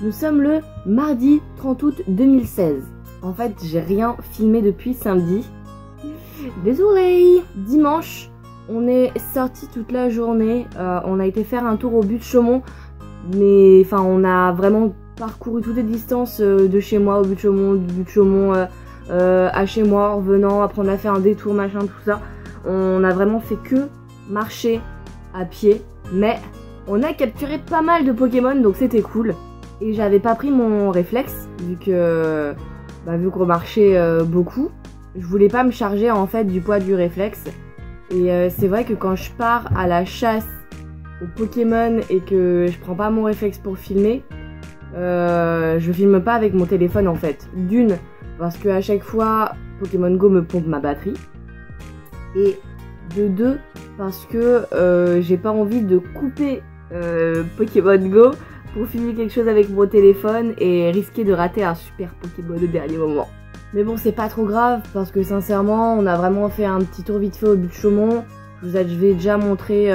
Nous sommes le mardi 30 août 2016. En fait, j'ai rien filmé depuis samedi. Désolée. Dimanche, on est sorti toute la journée. On a été faire un tour au but de Chaumont. Mais enfin, on a vraiment parcouru toutes les distances de chez moi au but de Chaumont, du but de Chaumont à chez moi, en revenant. Après, on a fait un détour, machin, tout ça. On a vraiment fait que marcher à pied. Mais on a capturé pas mal de Pokémon, donc c'était cool. Et j'avais pas pris mon réflexe, vu qu'on marchait beaucoup. Je voulais pas me charger en fait du poids du réflexe. Et c'est vrai que quand je pars à la chasse aux Pokémon et que je prends pas mon réflexe pour filmer, je filme pas avec mon téléphone en fait. D'une, parce que à chaque fois Pokémon Go me pompe ma batterie. Et de deux, parce que j'ai pas envie de couper Pokémon Go pour filmer quelque chose avec mon téléphone et risquer de rater un super Pokémon au dernier moment. Mais bon, c'est pas trop grave parce que sincèrement, on a vraiment fait un petit tour vite fait au but de Chaumont. Je vous avais déjà montré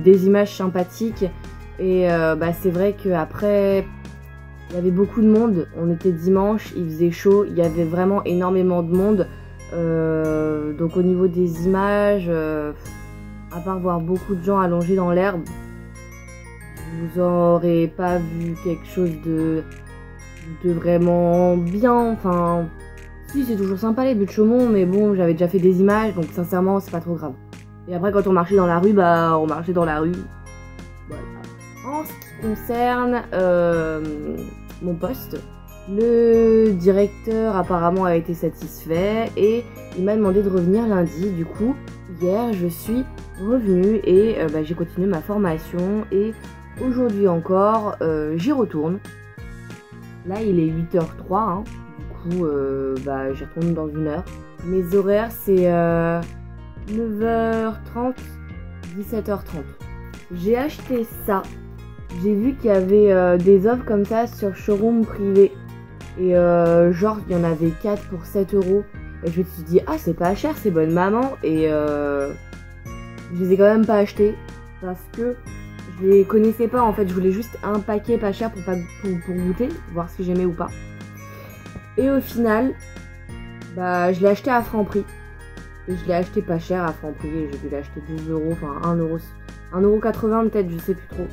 des images sympathiques et c'est vrai qu'après, il y avait beaucoup de monde. On était dimanche, il faisait chaud, il y avait vraiment énormément de monde. Donc au niveau des images, à part voir beaucoup de gens allongés dans l'herbe, vous aurez pas vu quelque chose de vraiment bien. Enfin, si, c'est toujours sympa les buts de Chaumont, mais bon, j'avais déjà fait des images, donc sincèrement, c'est pas trop grave. Et après, quand on marchait dans la rue, on marchait dans la rue. Voilà. En ce qui concerne mon poste, le directeur apparemment a été satisfait et il m'a demandé de revenir lundi. Du coup, hier, je suis revenue et j'ai continué ma formation et aujourd'hui encore, j'y retourne. Là, il est 8h03, hein. Du coup, j'y retourne dans une heure. Mes horaires, c'est 9h30, 17h30. J'ai acheté ça. J'ai vu qu'il y avait des offres comme ça sur showroom privé. Et genre, il y en avait 4 pour 7 €. Et je me suis dit, ah, c'est pas cher, c'est bonne maman. Et je les ai quand même pas achetés parce que je les connaissais pas en fait, je voulais juste un paquet pas cher pour goûter, voir si j'aimais ou pas. Et au final, je l'ai acheté à Franprix. Et je l'ai acheté pas cher à Franprix, et j'ai dû l'acheter 2 €, enfin 1,80 € peut-être, je sais plus trop.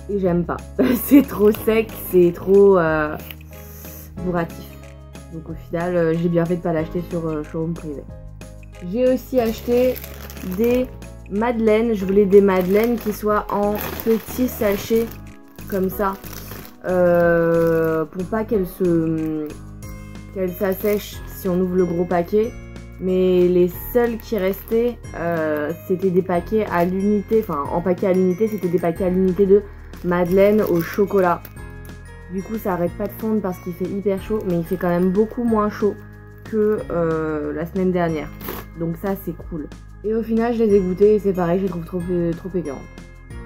Et j'aime pas. C'est trop sec, c'est trop bourratif. Donc au final, j'ai bien fait de pas l'acheter sur showroom privé. J'ai aussi acheté des madeleines. Je voulais des madeleines qui soient en petits sachets comme ça pour pas qu'elles s'assèchent si on ouvre le gros paquet. Mais les seuls qui restaient c'était des paquets à l'unité, enfin en paquet à l'unité, c'était des paquets à l'unité de madeleine au chocolat. Du coup ça arrête pas de fondre parce qu'il fait hyper chaud, mais il fait quand même beaucoup moins chaud que la semaine dernière. Donc ça c'est cool. Et au final je les ai goûtés et c'est pareil, je les trouve trop écœurantes.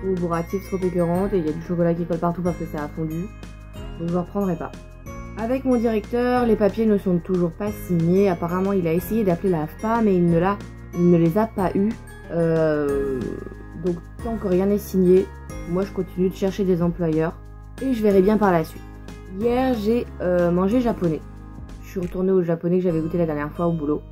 Trop bourratif, trop écœurantes, et il y a du chocolat qui colle partout parce que ça a fondu. Donc je ne reprendrai pas. Avec mon directeur, les papiers ne sont toujours pas signés. Apparemment il a essayé d'appeler la FPA mais il ne les a pas eus. Donc tant que rien n'est signé, moi je continue de chercher des employeurs. Et je verrai bien par la suite. Hier j'ai mangé japonais. Je suis retournée au japonais que j'avais goûté la dernière fois au boulot.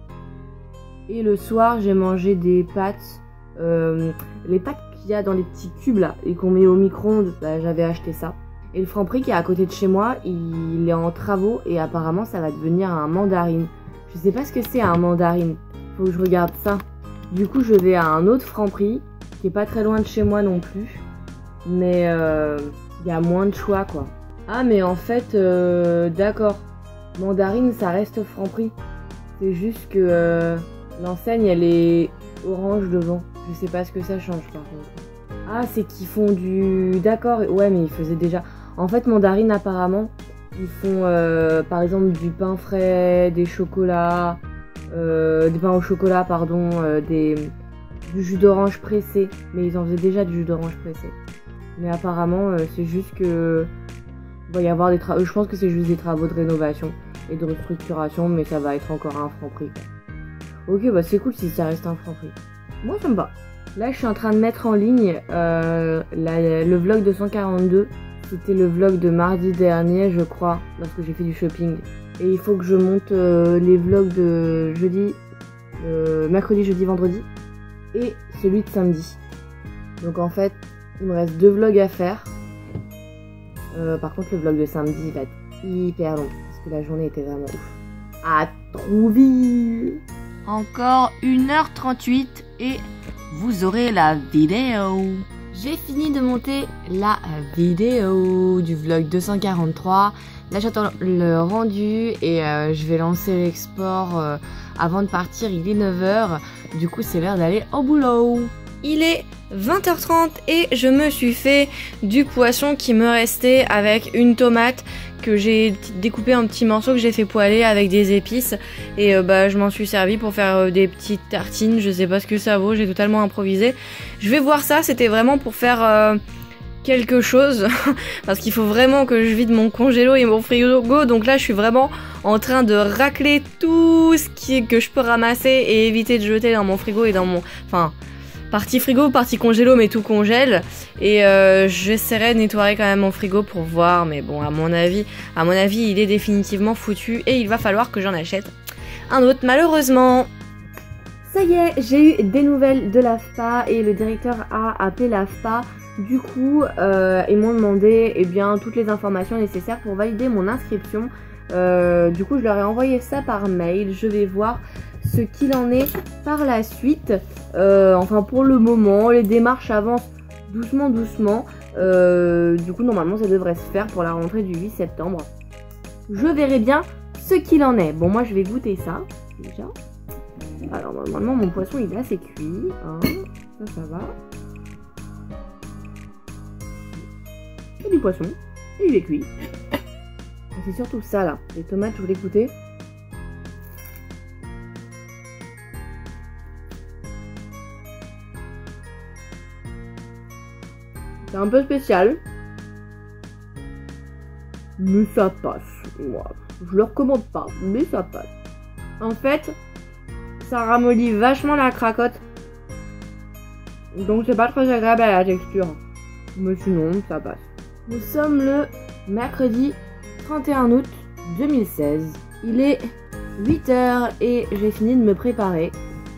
Et le soir j'ai mangé des pâtes. Les pâtes qu'il y a dans les petits cubes là et qu'on met au micro-ondes, j'avais acheté ça. Et le Franprix qui est à côté de chez moi, il est en travaux et apparemment ça va devenir un mandarine. Je sais pas ce que c'est un mandarine. Faut que je regarde ça. Du coup je vais à un autre Franprix qui est pas très loin de chez moi non plus. Mais il y a moins de choix quoi. Ah mais en fait d'accord, mandarine ça reste Franprix. C'est juste que l'enseigne elle est orange devant. Je sais pas ce que ça change par contre. Ah c'est qu'ils font du... D'accord, ouais mais ils faisaient déjà... En fait mandarine apparemment ils font par exemple du pain frais, des chocolats, des pains au chocolat pardon, du jus d'orange pressé. Mais ils en faisaient déjà du jus d'orange pressé. Mais apparemment, c'est juste que il va y avoir des travaux. Je pense que c'est juste des travaux de rénovation et de restructuration, mais ça va être encore un Franprix. Ok, c'est cool si ça reste un Franprix. Moi, ça me va. Là, je suis en train de mettre en ligne le vlog 242. C'était le vlog de mardi dernier, je crois, lorsque j'ai fait du shopping. Et il faut que je monte les vlogs de jeudi, mercredi, jeudi, vendredi. Et celui de samedi. Donc en fait, il me reste 2 vlogs à faire. Par contre, le vlog de samedi va être hyper long. Parce que la journée était vraiment ouf. À trop vite. Encore 1h38 et vous aurez la vidéo. J'ai fini de monter la vidéo du vlog 243. Là j'attends le rendu et je vais lancer l'export avant de partir. Il est 9h, du coup c'est l'heure d'aller au boulot. Il est 20h30 et je me suis fait du poisson qui me restait avec une tomate que j'ai découpé en petits morceaux que j'ai fait poêler avec des épices et je m'en suis servi pour faire des petites tartines. Je sais pas ce que ça vaut, j'ai totalement improvisé. Je vais voir ça, c'était vraiment pour faire quelque chose parce qu'il faut vraiment que je vide mon congélo et mon frigo, donc là je suis vraiment en train de racler tout ce que je peux ramasser et éviter de jeter dans mon frigo et dans mon... Partie frigo, partie congélo, mais tout congèle. Et j'essaierai de nettoyer quand même mon frigo pour voir. Mais bon, à mon avis, il est définitivement foutu. Et il va falloir que j'en achète un autre, malheureusement. Ça y est, j'ai eu des nouvelles de l'AFPA et le directeur a appelé l'AFPA. Du coup, ils m'ont demandé toutes les informations nécessaires pour valider mon inscription. Du coup, je leur ai envoyé ça par mail. Je vais voir ce qu'il en est par la suite. Pour le moment, les démarches avancent doucement. Du coup, normalement, ça devrait se faire pour la rentrée du 8 septembre. Je verrai bien ce qu'il en est. Bon, moi, je vais goûter ça, déjà. Alors, normalement, mon poisson, il est assez cuit. Hein. Ça va. C'est du poisson. Et il est cuit. C'est surtout ça, là. Les tomates, je voulais goûter. C'est un peu spécial. Mais ça passe. Ouais. Je le recommande pas, mais ça passe. En fait, ça ramollit vachement la cracotte. Donc c'est pas très agréable à la texture. Mais sinon, ça passe. Nous sommes le mercredi 31 août 2016. Il est 8h et j'ai fini de me préparer.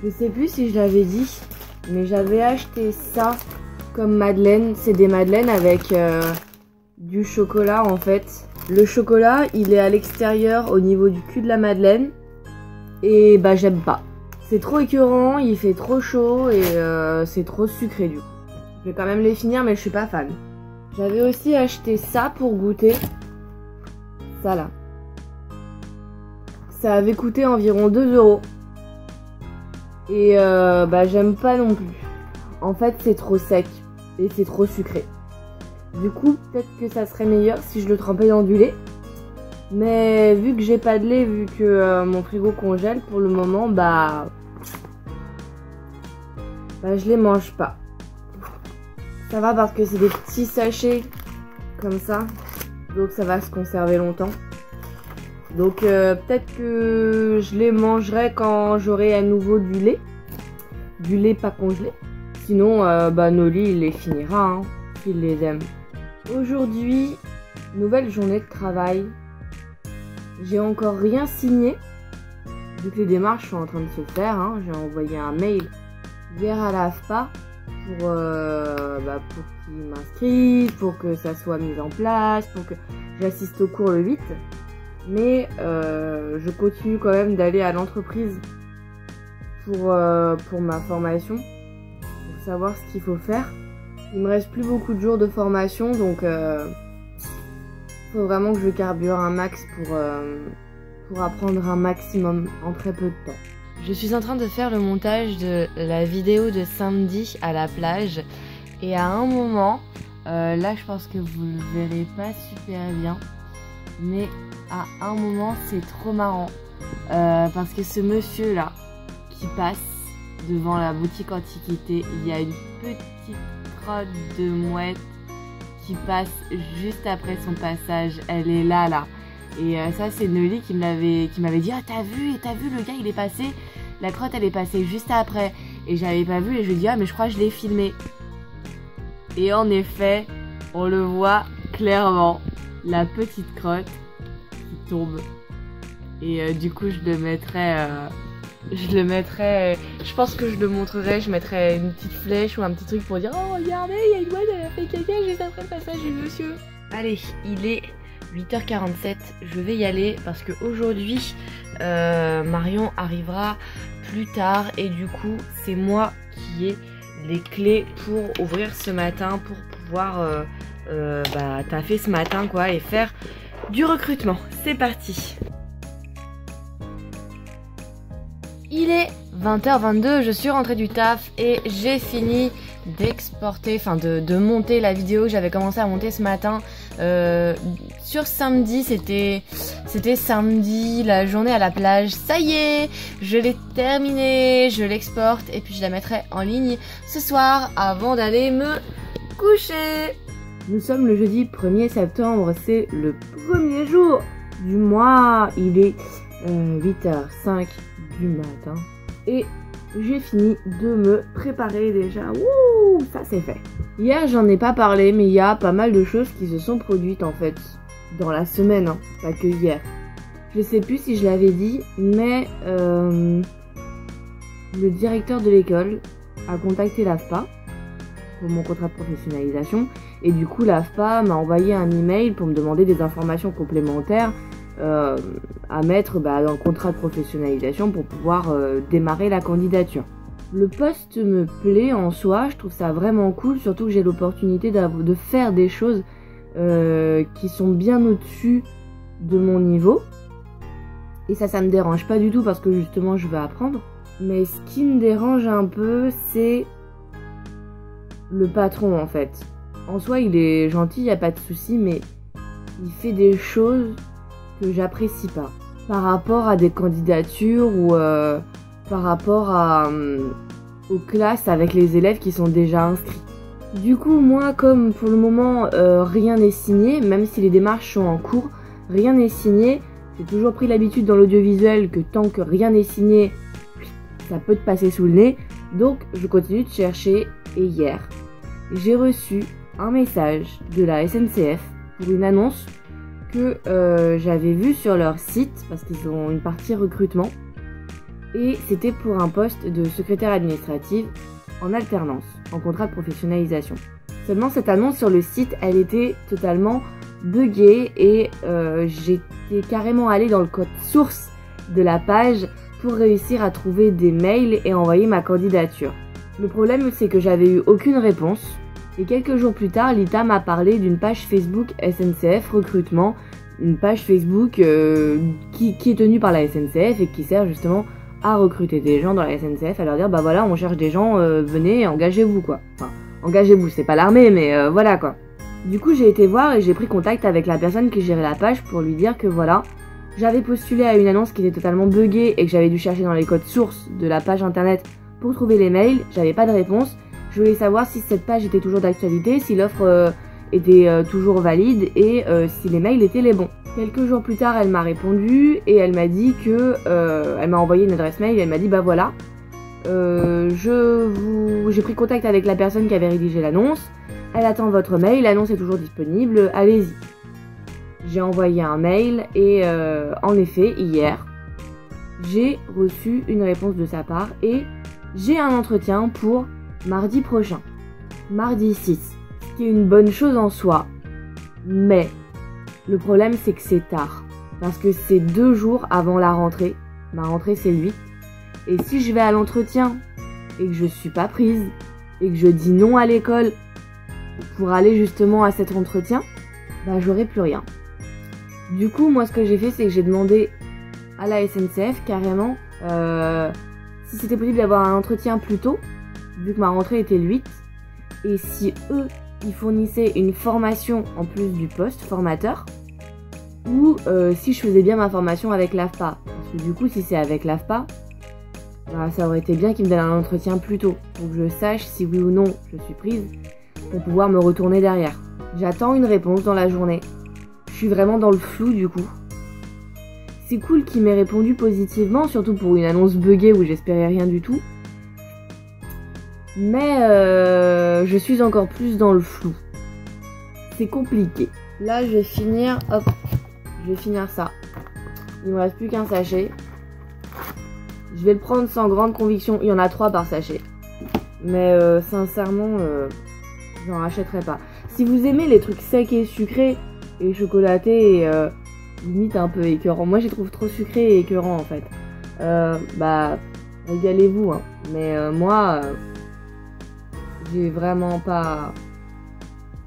Je sais plus si je l'avais dit, mais j'avais acheté ça comme madeleine. C'est des madeleines avec du chocolat en fait. Le chocolat, il est à l'extérieur au niveau du cul de la madeleine. Et j'aime pas. C'est trop écœurant, il fait trop chaud et c'est trop sucré du coup. Je vais quand même les finir mais je suis pas fan. J'avais aussi acheté ça pour goûter. Ça là. Ça avait coûté environ 2 €. Et j'aime pas non plus. En fait c'est trop sec et c'est trop sucré. Du coup peut-être que ça serait meilleur si je le trempais dans du lait. Mais vu que j'ai pas de lait, vu que mon frigo congèle pour le moment, je les mange pas. Ça va parce que c'est des petits sachets comme ça. Donc ça va se conserver longtemps. Donc peut-être que je les mangerai quand j'aurai à nouveau du lait. Du lait pas congelé. Sinon Noli il les finira hein, s'il les aime. Aujourd'hui, nouvelle journée de travail. J'ai encore rien signé. Vu que les démarches sont en train de se faire. Hein, j'ai envoyé un mail vers l'AFPA pour qu'ils m'inscrivent, pour que ça soit mis en place, pour que j'assiste au cours le 8. Mais je continue quand même d'aller à l'entreprise pour ma formation, pour savoir ce qu'il faut faire. Il me reste plus beaucoup de jours de formation, donc faut vraiment que je carbure un max pour apprendre un maximum en très peu de temps. Je suis en train de faire le montage de la vidéo de samedi à la plage et à un moment, là je pense que vous le verrez pas super bien, mais à un moment c'est trop marrant parce que ce monsieur là qui passe devant la boutique antiquité, il y a une petite crotte de mouette qui passe juste après son passage. Elle est là. Et ça c'est Noli qui m'avait dit « Ah t'as vu le gars il est passé, la crotte elle est passée juste après. » Et j'avais pas vu et je lui ai dit « Ah mais je crois que je l'ai filmé. » Et en effet, on le voit clairement la petite crotte qui tombe. Et du coup, je le mettrai... je pense que je le montrerai, je mettrai une petite flèche ou un petit truc pour dire oh regardez, il y a une mouette, elle a fait caca juste après le passage du monsieur. Allez, il est 8h47, je vais y aller parce que aujourd'hui Marion arrivera plus tard et du coup c'est moi qui ai les clés pour ouvrir ce matin, pour pouvoir taffer ce matin quoi et faire du recrutement. C'est parti. Il est 20h22, je suis rentrée du taf et j'ai fini d'exporter, enfin de monter la vidéo que j'avais commencé à monter ce matin sur samedi. C'était samedi, la journée à la plage. Ça y est, je l'ai terminée, je l'exporte et puis je la mettrai en ligne ce soir avant d'aller me coucher. Nous sommes le jeudi 1er septembre, c'est le premier jour du mois. Il est 8h05 du matin et j'ai fini de me préparer déjà. Wouh, ça c'est fait. Hier j'en ai pas parlé mais il y a pas mal de choses qui se sont produites en fait dans la semaine, hein, pas que hier. Je sais plus si je l'avais dit mais le directeur de l'école a contacté l'AFPA pour mon contrat de professionnalisation et du coup l'AFPA m'a envoyé un email pour me demander des informations complémentaires à mettre dans le contrat de professionnalisation pour pouvoir démarrer la candidature. Le poste me plaît en soi, je trouve ça vraiment cool, surtout que j'ai l'opportunité de faire des choses qui sont bien au-dessus de mon niveau. Et ça me dérange pas du tout parce que justement je veux apprendre. Mais ce qui me dérange un peu, c'est le patron en fait. En soi il est gentil, il n'y a pas de souci, mais il fait des choses que j'apprécie pas par rapport à des candidatures ou par rapport aux classes avec les élèves qui sont déjà inscrits. Du coup moi comme pour le moment rien n'est signé, même si les démarches sont en cours, rien n'est signé. J'ai toujours pris l'habitude dans l'audiovisuel que tant que rien n'est signé, ça peut te passer sous le nez, donc je continue de chercher. Et hier j'ai reçu un message de la SNCF pour une annonce que j'avais vu sur leur site parce qu'ils ont une partie recrutement et c'était pour un poste de secrétaire administrative en alternance, en contrat de professionnalisation. Seulement cette annonce sur le site, elle était totalement buggée et j'étais carrément allée dans le code source de la page pour réussir à trouver des mails et envoyer ma candidature. Le problème c'est que j'avais eu aucune réponse. Et quelques jours plus tard, l'ITA m'a parlé d'une page Facebook SNCF Recrutement, une page Facebook qui est tenue par la SNCF et qui sert justement à recruter des gens dans la SNCF, à leur dire bah voilà on cherche des gens, venez, engagez-vous quoi. Enfin, engagez-vous, c'est pas l'armée mais voilà quoi. Du coup j'ai été voir et j'ai pris contact avec la personne qui gérait la page pour lui dire que voilà, j'avais postulé à une annonce qui était totalement buggée et que j'avais dû chercher dans les codes sources de la page internet pour trouver les mails, j'avais pas de réponse. Je voulais savoir si cette page était toujours d'actualité, si l'offre était toujours valide et si les mails étaient les bons. Quelques jours plus tard, elle m'a répondu et elle m'a dit que... elle m'a envoyé une adresse mail et elle m'a dit bah voilà, j'ai pris contact avec la personne qui avait rédigé l'annonce, elle attend votre mail, l'annonce est toujours disponible, allez-y. J'ai envoyé un mail et en effet, hier, j'ai reçu une réponse de sa part et j'ai un entretien pour mardi prochain, mardi 6, ce qui est une bonne chose en soi, mais le problème c'est que c'est tard, parce que c'est 2 jours avant la rentrée, ma rentrée c'est le 8, et si je vais à l'entretien et que je suis pas prise, et que je dis non à l'école pour aller justement à cet entretien, bah j'aurai plus rien. Du coup moi ce que j'ai fait c'est que j'ai demandé à la SNCF carrément si c'était possible d'avoir un entretien plus tôt, vu que ma rentrée était le 8, et si eux, ils fournissaient une formation en plus du poste, formateur, ou si je faisais bien ma formation avec l'AFPA. Parce que du coup, si c'est avec l'AFPA, bah, ça aurait été bien qu'ils me donnent un entretien plus tôt, pour que je sache si oui ou non je suis prise, pour pouvoir me retourner derrière. J'attends une réponse dans la journée. Je suis vraiment dans le flou du coup. C'est cool qu'il m'ait répondu positivement, surtout pour une annonce buggée où j'espérais rien du tout. Mais je suis encore plus dans le flou. c'est compliqué. Là, je vais finir, hop, je vais finir ça. Il me reste plus qu'un sachet. Je vais le prendre sans grande conviction. Il y en a 3 par sachet. Mais sincèrement, j'en rachèterai pas. Si vous aimez les trucs secs et sucrés et chocolatés et limite un peu écœurants. Moi, je les trouve trop sucrés et écœurants en fait. Bah, régalez-vous. Hein. Mais moi, j'ai vraiment pas...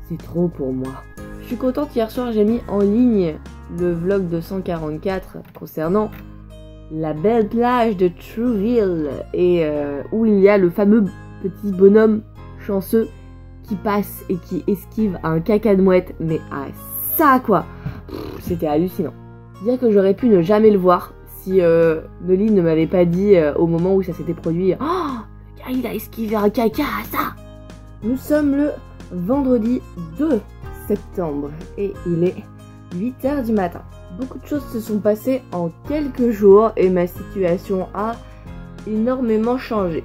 C'est trop pour moi. Je suis contente, hier soir, j'ai mis en ligne le vlog de 144 concernant la belle plage de Trouville et où il y a le fameux petit bonhomme chanceux qui passe et qui esquive un caca de mouette, mais à ça quoi. C'était hallucinant. Dire que j'aurais pu ne jamais le voir si Nolly ne m'avait pas dit au moment où ça s'était produit. Oh, le gars il a esquivé un caca à ça. Nous sommes le vendredi 2 septembre et il est 8h du matin. Beaucoup de choses se sont passées en quelques jours et ma situation a énormément changé.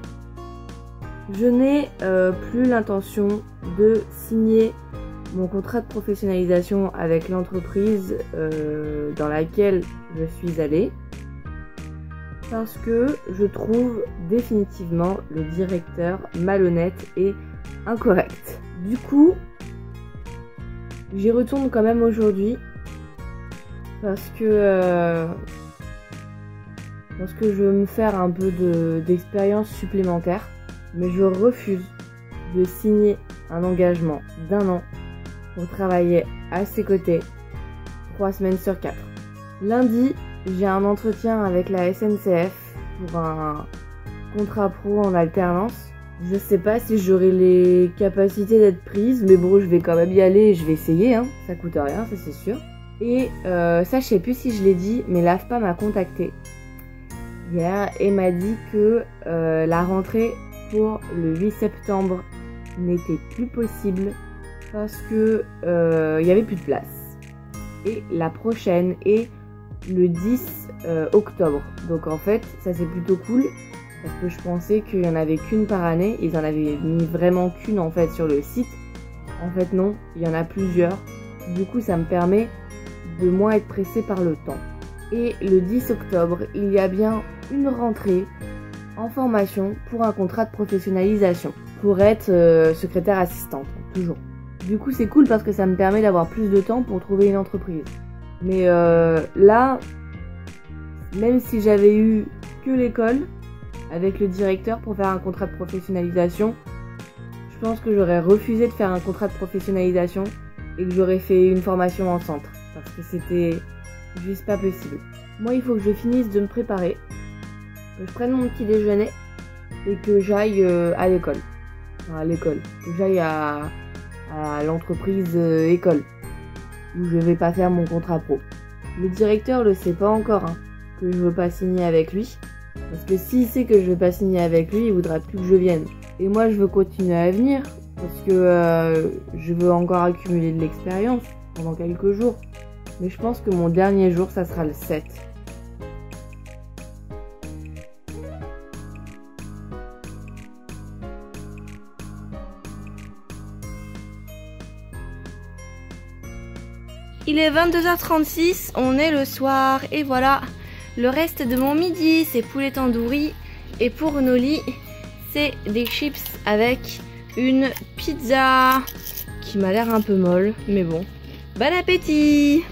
Je n'ai plus l'intention de signer mon contrat de professionnalisation avec l'entreprise dans laquelle je suis allée parce que je trouve définitivement le directeur malhonnête et incorrect. Du coup, j'y retourne quand même aujourd'hui parce que je veux me faire un peu d'expérience supplémentaire. Mais je refuse de signer un engagement d'1 an pour travailler à ses côtés 3 semaines sur 4. Lundi, j'ai un entretien avec la SNCF pour un contrat pro en alternance. Je sais pas si j'aurai les capacités d'être prise, mais bon, je vais quand même y aller et je vais essayer, hein. Ça coûte rien, ça c'est sûr. Et ça, je sais plus si je l'ai dit, mais l'AFPA m'a contacté hier et m'a dit que la rentrée pour le 8 septembre n'était plus possible parce que il y avait plus de place. Et la prochaine est le 10 octobre. Donc en fait, ça c'est plutôt cool parce que je pensais qu'il y en avait qu'une par année. Ils en avaient mis vraiment qu'une en fait sur le site. En fait non, il y en a plusieurs. Du coup, ça me permet de moins être pressée par le temps. Et le 10 octobre, il y a bien une rentrée en formation pour un contrat de professionnalisation pour être secrétaire assistante, toujours. Du coup c'est cool parce que ça me permet d'avoir plus de temps pour trouver une entreprise. Mais là, même si j'avais eu que l'école avec le directeur pour faire un contrat de professionnalisation, je pense que j'aurais refusé de faire un contrat de professionnalisation et que j'aurais fait une formation en centre parce que c'était juste pas possible. Moi il faut que je finisse de me préparer, que je prenne mon petit déjeuner et que j'aille à l'école. Enfin, à l'école. Que j'aille à l'entreprise école. Où je vais pas faire mon contrat pro. Le directeur le sait pas encore hein, que je veux pas signer avec lui. Parce que s'il sait que je veux pas signer avec lui, il voudra plus que je vienne. Et moi je veux continuer à venir. Parce que je veux encore accumuler de l'expérience pendant quelques jours. Mais je pense que mon dernier jour ça sera le 7. Il est 22h36, on est le soir et voilà, le reste de mon midi c'est poulet tandoori et pour Nolly c'est des chips avec une pizza qui m'a l'air un peu molle mais bon, bon appétit!